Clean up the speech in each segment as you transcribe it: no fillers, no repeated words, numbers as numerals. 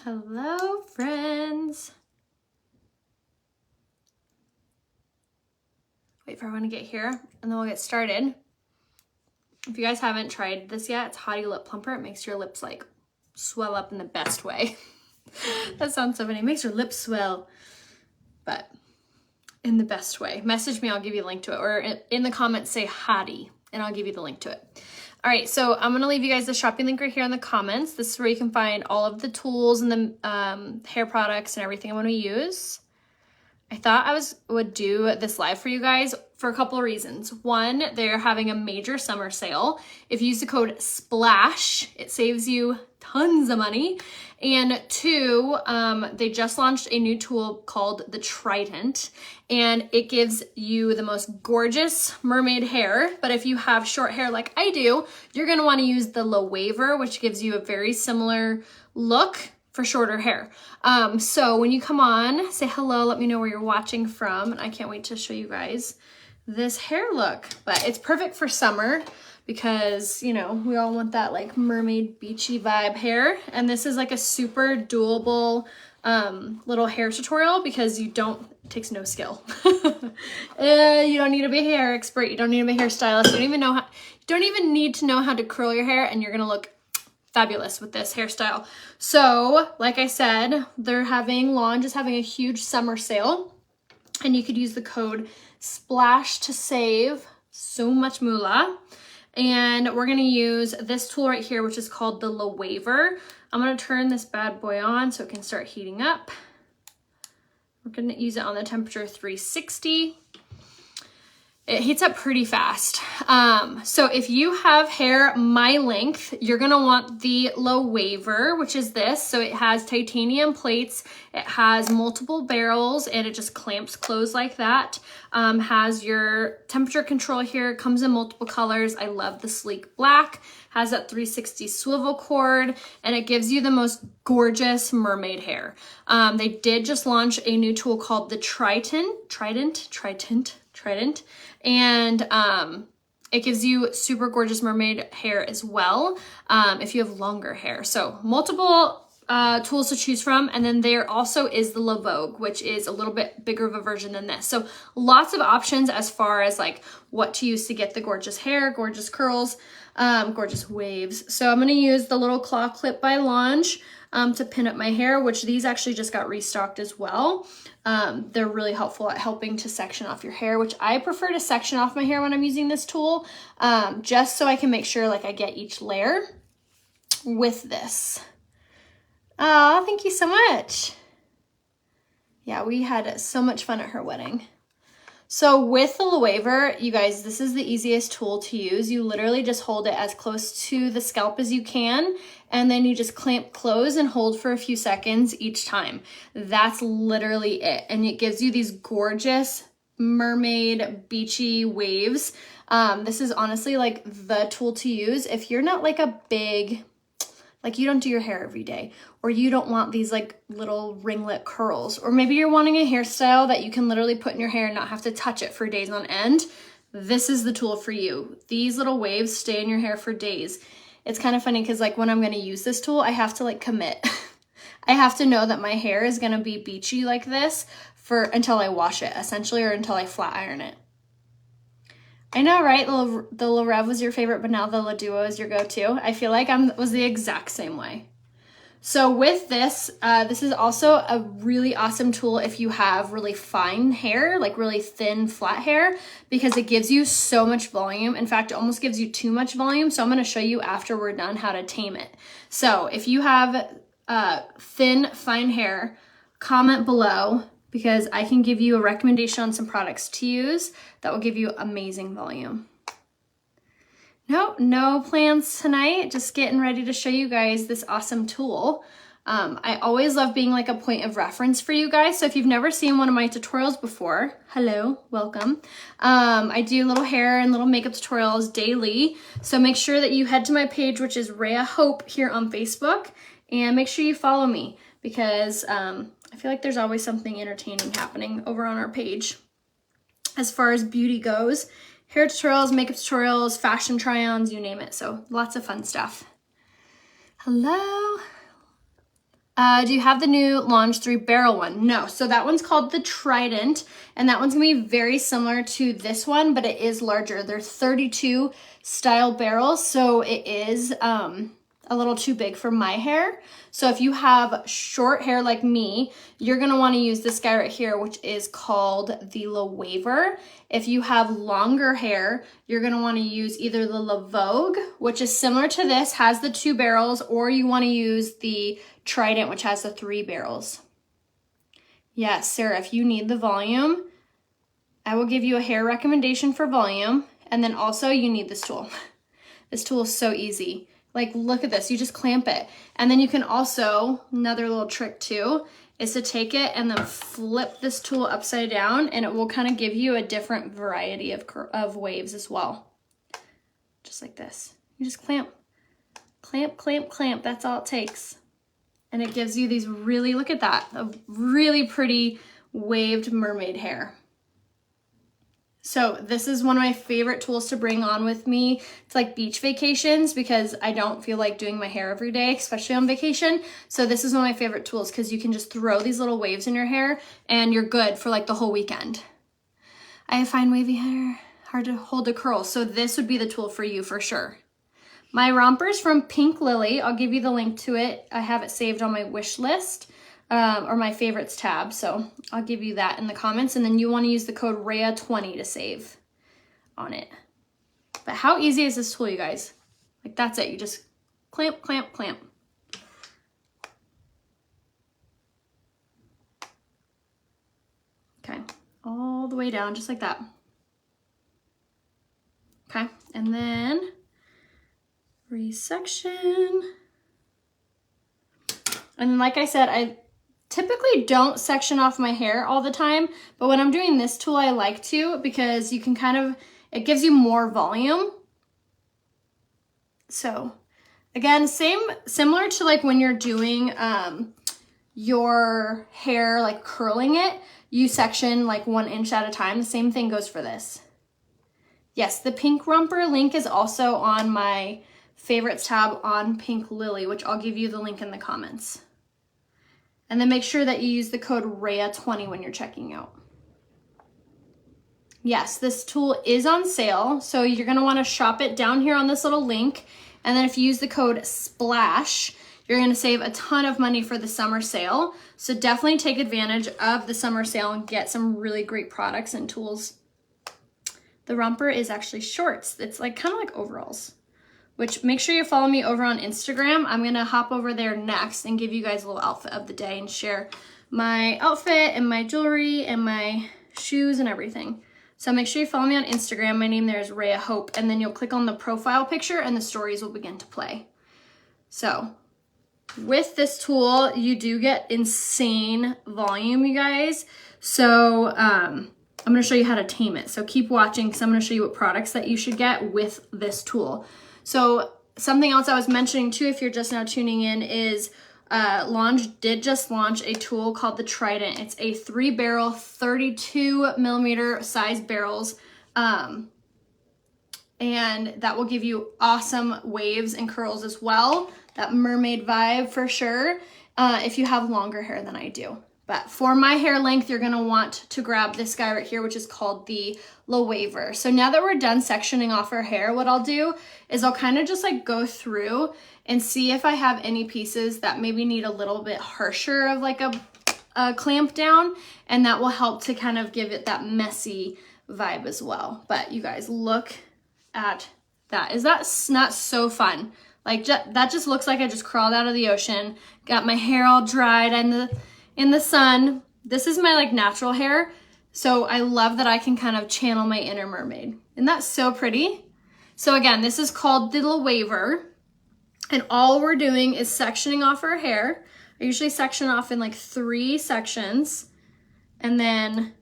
Hello, friends. Wait for everyone to get here and then we'll get started. If you guys haven't tried this yet, it's Hottie Lip Plumper. It makes your lips like swell up in the best way. That sounds so funny. It makes your lips swell, but in the best way. Message me, I'll give you a link to it, or in the comments say Hottie and I'll give you the link to it. All right, so I'm gonna leave you guys the shopping link right here in the comments. This is where you can find all of the tools and the hair products and everything I'm gonna use. I thought I would do this live for you guys for a couple of reasons. One, they're having a major summer sale. If you use the code SPLASH, it saves you tons of money. And two, they just launched a new tool called the Trident, and it gives you the most gorgeous mermaid hair. But if you have short hair like I do, you're gonna wanna use the low waver, which gives you a very similar look for shorter hair. So when you come on, say hello, let me know where you're watching from, and I can't wait to show you guys this hair look. But it's perfect for summer because, you know, we all want that like mermaid beachy vibe hair. And this is like a super doable little hair tutorial because it takes no skill. You don't need to be a hair expert. You don't need to be a hairstylist. You don't even need to know how to curl your hair, and you're gonna look fabulous with this hairstyle. So like I said, Launch is having a huge summer sale, and you could use the code SPLASH to save so much moolah. And we're gonna use this tool right here, which is called the low waver. I'm gonna turn this bad boy on so it can start heating up. We're gonna use it on the temperature 360. It heats up pretty fast. So if you have hair my length, you're gonna want the low waver, which is this. So it has titanium plates, it has multiple barrels, and it just clamps closed like that. Has your temperature control here, comes in multiple colors. I love the sleek black, has that 360 swivel cord, and it gives you the most gorgeous mermaid hair. They did just launch a new tool called the Trident, and it gives you super gorgeous mermaid hair as well if you have longer hair. So multiple tools to choose from, and then there also is the La Vogue, which is a little bit bigger of a version than this. So lots of options as far as like what to use to get the gorgeous hair, gorgeous curls, gorgeous waves. So I'm gonna use the little claw clip by Launch to pin up my hair, which these actually just got restocked as well. They're really helpful at helping to section off your hair, which I prefer to section off my hair when I'm using this tool, just so I can make sure like I get each layer with this. Oh, thank you so much. Yeah, we had so much fun at her wedding. So with the low waver, you guys, this is the easiest tool to use. You literally just hold it as close to the scalp as you can, and then you just clamp close and hold for a few seconds each time. That's literally it. And it gives you these gorgeous mermaid beachy waves. This is honestly like the tool to use if you're not like a big, like you don't do your hair every day, or you don't want these like little ringlet curls, or maybe you're wanting a hairstyle that you can literally put in your hair and not have to touch it for days on end. This is the tool for you. These little waves stay in your hair for days. It's kind of funny because like when I'm going to use this tool, I have to like commit. I have to know that my hair is going to be beachy like this until I wash it essentially, or until I flat iron it. I know, right? The La Rev was your favorite, but now the La Duo is your go-to. I feel like I was the exact same way. So with this, this is also a really awesome tool if you have really fine hair, like really thin, flat hair, because it gives you so much volume. In fact, it almost gives you too much volume. So I'm going to show you after we're done how to tame it. So if you have thin, fine hair, comment below, because I can give you a recommendation on some products to use that will give you amazing volume. No plans tonight, just getting ready to show you guys this awesome tool. I always love being like a point of reference for you guys. So if you've never seen one of my tutorials before, hello, welcome. I do little hair and little makeup tutorials daily. So make sure that you head to my page, which is Rhea Hope here on Facebook, and make sure you follow me because I feel like there's always something entertaining happening over on our page. As far as beauty goes, hair tutorials, makeup tutorials, fashion try-ons, you name it. So lots of fun stuff. Hello. Do you have the new Longe 3-barrel one? No. So that one's called the Trident, and that one's gonna be very similar to this one, but it is larger. They're 32 style barrels, so it is a little too big for my hair. So if you have short hair like me, you're gonna wanna use this guy right here, which is called the La Waver. If you have longer hair, you're gonna wanna use either the La Vogue, which is similar to this, has the 2 barrels, or you wanna use the Trident, which has the 3 barrels. Yes, Sarah, if you need the volume, I will give you a hair recommendation for volume, and then also you need this tool. This tool is so easy. Like, look at this, you just clamp it. And then you can also, another little trick too, is to take it and then flip this tool upside down, and it will kind of give you a different variety of waves as well. Just like this. You just clamp, clamp, clamp, clamp. That's all it takes. And it gives you these really, look at that, a really pretty waved mermaid hair. So this is one of my favorite tools to bring on with me to like beach vacations, because I don't feel like doing my hair every day, especially on vacation. So this is one of my favorite tools because you can just throw these little waves in your hair and you're good for like the whole weekend. I have fine wavy hair, hard to hold a curl. So this would be the tool for you for sure. My romper's from Pink Lily. I'll give you the link to it. I have it saved on my wish list. Or my favorites tab, so I'll give you that in the comments, and then you want to use the code RHEA20 to save on it. But how easy is this tool, you guys? Like, that's it. You just clamp, clamp, clamp. Okay, all the way down, just like that. Okay, and then resection. And like I said, I typically don't section off my hair all the time, but when I'm doing this tool, I like to, because you can kind of, it gives you more volume. So again, similar to like when you're doing your hair, like curling it, you section like 1 inch at a time. The same thing goes for this. Yes, the pink romper link is also on my favorites tab on Pink Lily, which I'll give you the link in the comments. And then make sure that you use the code RHEA20 when you're checking out. Yes, this tool is on sale, so you're gonna wanna shop it down here on this little link. And then if you use the code SPLASH, you're gonna save a ton of money for the summer sale. So definitely take advantage of the summer sale and get some really great products and tools. The romper is actually shorts. It's like kind of like overalls. Which, make sure you follow me over on Instagram. I'm gonna hop over there next and give you guys a little outfit of the day and share my outfit and my jewelry and my shoes and everything. So make sure you follow me on Instagram. My name there is Rhea Hope, and then you'll click on the profile picture and the stories will begin to play. So with this tool, you do get insane volume, you guys. So I'm gonna show you how to tame it. So keep watching, because I'm gonna show you what products that you should get with this tool. So something else I was mentioning too, if you're just now tuning in, is Longe did just launch a tool called the Trident. It's a 3-barrel, 32mm size barrels. And that will give you awesome waves and curls as well. That mermaid vibe for sure, if you have longer hair than I do. But for my hair length, you're gonna want to grab this guy right here, which is called the La Waver. So now that we're done sectioning off our hair, what I'll do is I'll kind of just like go through and see if I have any pieces that maybe need a little bit harsher of like a clamp down, and that will help to kind of give it that messy vibe as well. But you guys, look at that. Is that not so fun? Like that just looks like I just crawled out of the ocean, got my hair all dried in the sun. This is my like natural hair, so I love that I can kind of channel my inner mermaid. Isn't that so pretty? So again, this is called the La Waver, and all we're doing is sectioning off our hair. I usually section off in like 3 sections, and then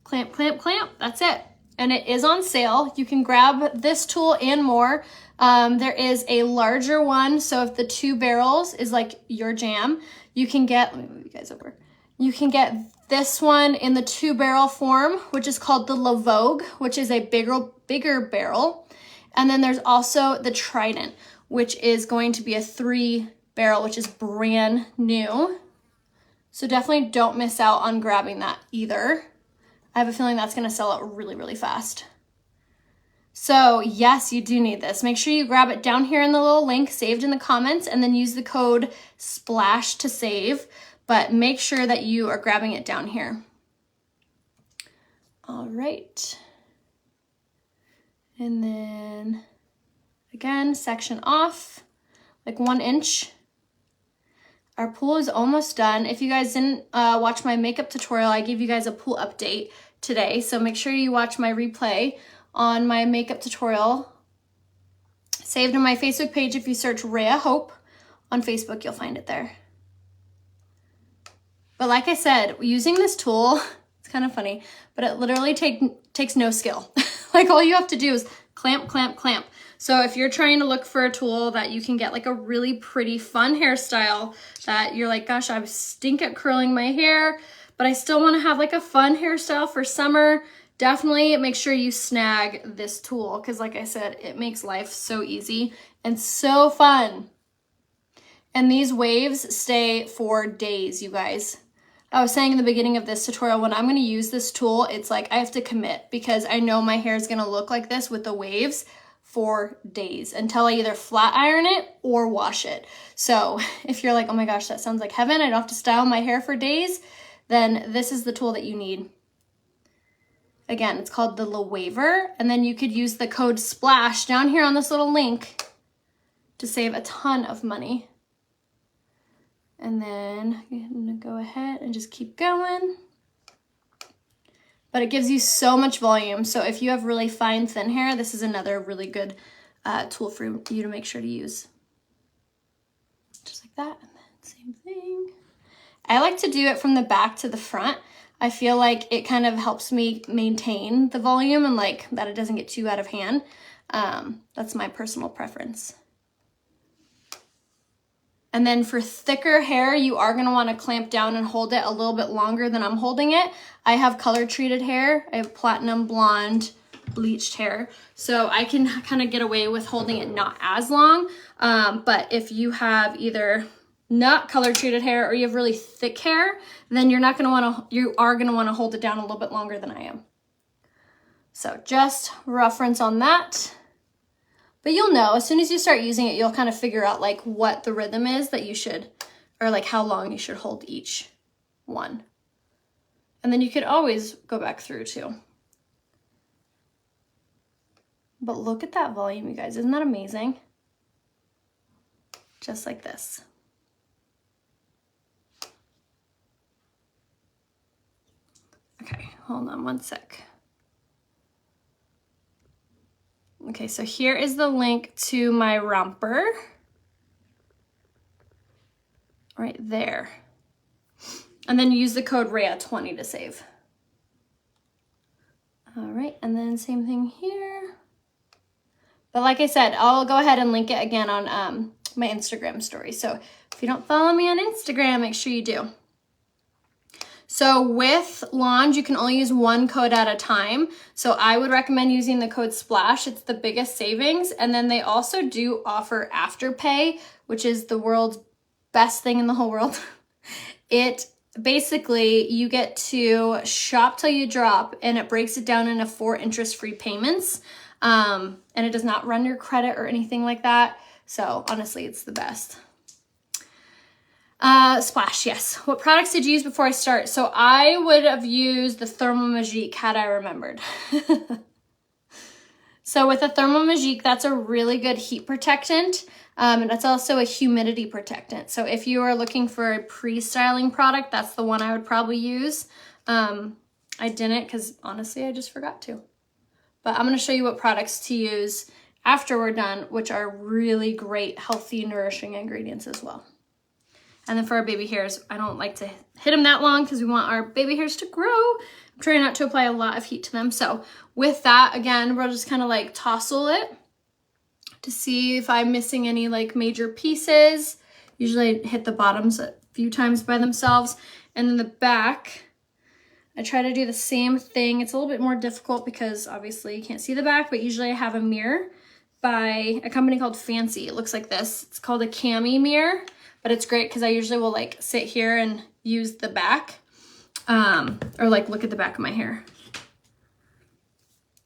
clamp, clamp, clamp. That's it. And it is on sale. You can grab this tool and more. There is a larger one, so if the 2 barrels is like your jam, you can get, let me move you guys over. You can get this one in the 2-barrel form, which is called the La Vogue, which is a bigger barrel. And then there's also the Trident, which is going to be a 3 barrel, which is brand new. So definitely don't miss out on grabbing that either. I have a feeling that's gonna sell out really, really fast. So yes, you do need this. Make sure you grab it down here in the little link saved in the comments and then use the code SPLASH to save, but make sure that you are grabbing it down here. All right. And then again, section off, like 1 inch. Our pool is almost done. If you guys didn't watch my makeup tutorial, I gave you guys a pool update today. So make sure you watch my replay on my makeup tutorial. Saved on my Facebook page. If you search Rhea Hope on Facebook, you'll find it there. But like I said, using this tool, it's kind of funny, but it literally takes no skill. Like all you have to do is clamp, clamp, clamp. So if you're trying to look for a tool that you can get like a really pretty fun hairstyle that you're like, gosh, I stink at curling my hair, but I still want to have like a fun hairstyle for summer, definitely make sure you snag this tool because like I said, it makes life so easy and so fun. And these waves stay for days, you guys. I was saying in the beginning of this tutorial, when I'm going to use this tool, it's like I have to commit because I know my hair is going to look like this with the waves for days until I either flat iron it or wash it. So if you're like, oh my gosh, that sounds like heaven, I don't have to style my hair for days, then this is the tool that you need. Again, it's called the Waver, and then you could use the code SPLASH down here on this little link to save a ton of money. And then I'm gonna go ahead and just keep going. But it gives you so much volume. So if you have really fine, thin hair, this is another really good tool for you to make sure to use. Just like that, and then same thing. I like to do it from the back to the front. I feel like it kind of helps me maintain the volume and like that it doesn't get too out of hand. That's my personal preference. And then for thicker hair, you are going to want to clamp down and hold it a little bit longer than I'm holding it. I have color treated hair. I have platinum blonde bleached hair. So I can kind of get away with holding it not as long. But if you have either not color treated hair or you have really thick hair, then you are going to want to hold it down a little bit longer than I am. So just reference on that. But you'll know, as soon as you start using it, you'll kind of figure out like what the rhythm is that you should, or like how long you should hold each one. And then you could always go back through too. But look at that volume, you guys. Isn't that amazing? Just like this. Okay, hold on one sec. Okay, so here is the link to my romper. Right there. And then you use the code RHEA20 to save. All right, and then same thing here. But like I said, I'll go ahead and link it again on my Instagram story. So if you don't follow me on Instagram, make sure you do. So with Lange, you can only use one code at a time. So I would recommend using the code SPLASH. It's the biggest savings. And then they also do offer Afterpay, which is the world's best thing in the whole world. It basically, you get to shop till you drop and it breaks it down into 4 interest-free payments. And it does not run your credit or anything like that. So honestly, it's the best. Splash, yes. What products did you use before I start? So I would have used the Thermal Magique had I remembered. So with a Thermal Magique, that's a really good heat protectant. And that's also a humidity protectant. So if you are looking for a pre-styling product, that's the one I would probably use. I didn't because honestly, I just forgot to. But I'm going to show you what products to use after we're done, which are really great, healthy, nourishing ingredients as well. And then for our baby hairs, I don't like to hit them that long because we want our baby hairs to grow. I'm trying not to apply a lot of heat to them. So with that, again, we'll just kind of like tousle it to see if I'm missing any like major pieces. Usually I hit the bottoms a few times by themselves. And then the back, I try to do the same thing. It's a little bit more difficult because obviously you can't see the back, but usually I have a mirror by a company called Fancy. It looks like this. It's called a cami mirror. but it's great because I usually will like sit here and use the back, or like look at the back of my hair.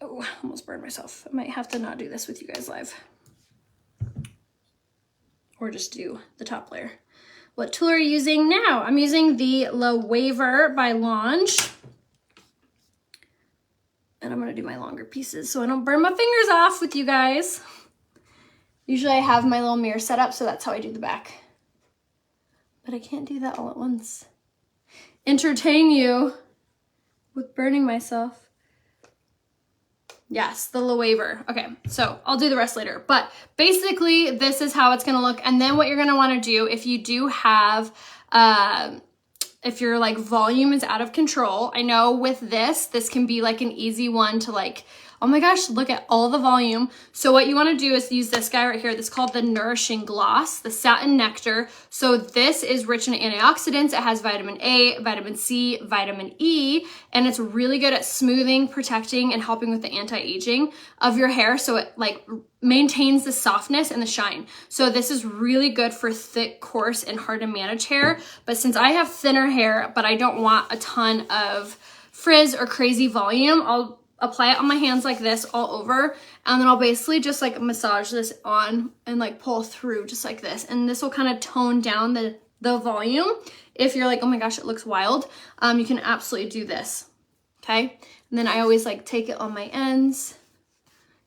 Oh, almost burned myself. I might have to not do this with you guys live. Or just do the top layer. What tool are you using now? I'm using the La Waver by Lange. And I'm gonna do my longer pieces so I don't burn my fingers off with you guys. Usually I have my little mirror set up, so that's how I do the back. But I can't do that all at once. Entertain you with burning myself. Yes, the La Waver. Okay, so I'll do the rest later. But basically, this is how it's gonna look. And then what you're gonna wanna do, if you do have, if your like volume is out of control, I know with this can be like an easy one to like, oh my gosh, look at all the volume. So what you wanna do is use this guy right here. This is called the Nourishing Gloss, the Satin Nectar. So this is rich in antioxidants. It has vitamin A, vitamin C, vitamin E, and it's really good at smoothing, protecting, and helping with the anti-aging of your hair. So it like maintains the softness and the shine. So this is really good for thick, coarse, and hard to manage hair. But since I have thinner hair, but I don't want a ton of frizz or crazy volume, I'll apply it on my hands like this all over, and then I'll basically just like massage this on and like pull through just like this. And this will kind of tone down the volume. If you're like, oh my gosh, it looks wild, you can absolutely do this, okay? And then I always like take it on my ends.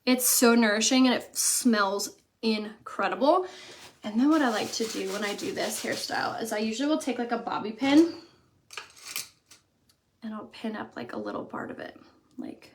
It's so nourishing and it smells incredible. And then what I like to do when I do this hairstyle is I usually will take like a bobby pin and I'll pin up like a little part of it, like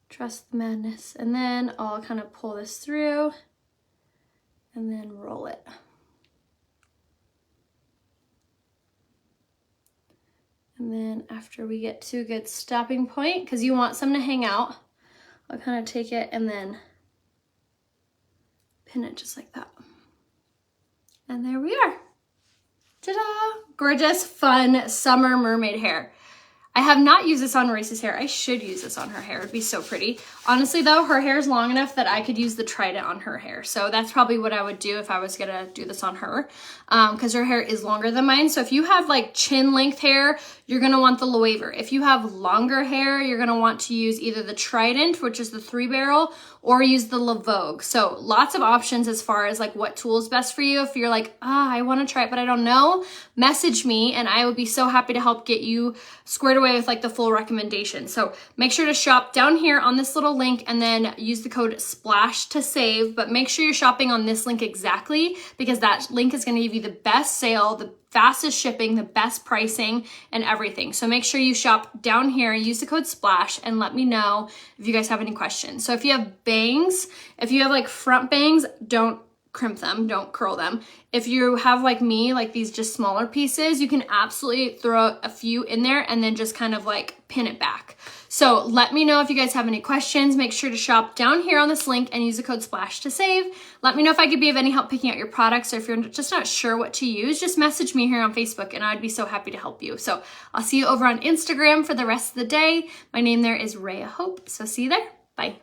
trust the madness. And then I'll kind of pull this through and then roll it. And then after we get to a good stopping point, because you want some to hang out, I'll kind of take it and then pin it just like that. And there we are. Ta-da! Gorgeous, fun summer mermaid hair. I have not used this on Maurice's hair. I should use this on her hair. It'd be so pretty. Honestly though, her hair is long enough that I could use the Trident on her hair. So that's probably what I would do if I was gonna do this on her, because her hair is longer than mine. So if you have like chin length hair, you're gonna want the La Waver. If you have longer hair, you're gonna want to use either the Trident, which is the 3-barrel, or use the La Vogue. So lots of options as far as like what tool is best for you. If you're like, I wanna try it, but I don't know, message me and I would be so happy to help get you squared away with like the full recommendation. So make sure to shop down here on this little link and then use the code SPLASH to save, but make sure you're shopping on this link exactly, because that link is gonna give you the best sale, the fastest shipping, the best pricing, and everything. So make sure you shop down here, use the code SPLASH, and let me know if you guys have any questions. So if you have bangs, if you have like front bangs, don't crimp them, don't curl them. If you have like me, like these just smaller pieces, you can absolutely throw a few in there and then just kind of like pin it back. So let me know if you guys have any questions. Make sure to shop down here on this link and use the code SPLASH to save. Let me know if I could be of any help picking out your products, or if you're just not sure what to use, just message me here on Facebook and I'd be so happy to help you. So I'll see you over on Instagram for the rest of the day. My name there is Rhea Hope. So see you there. Bye.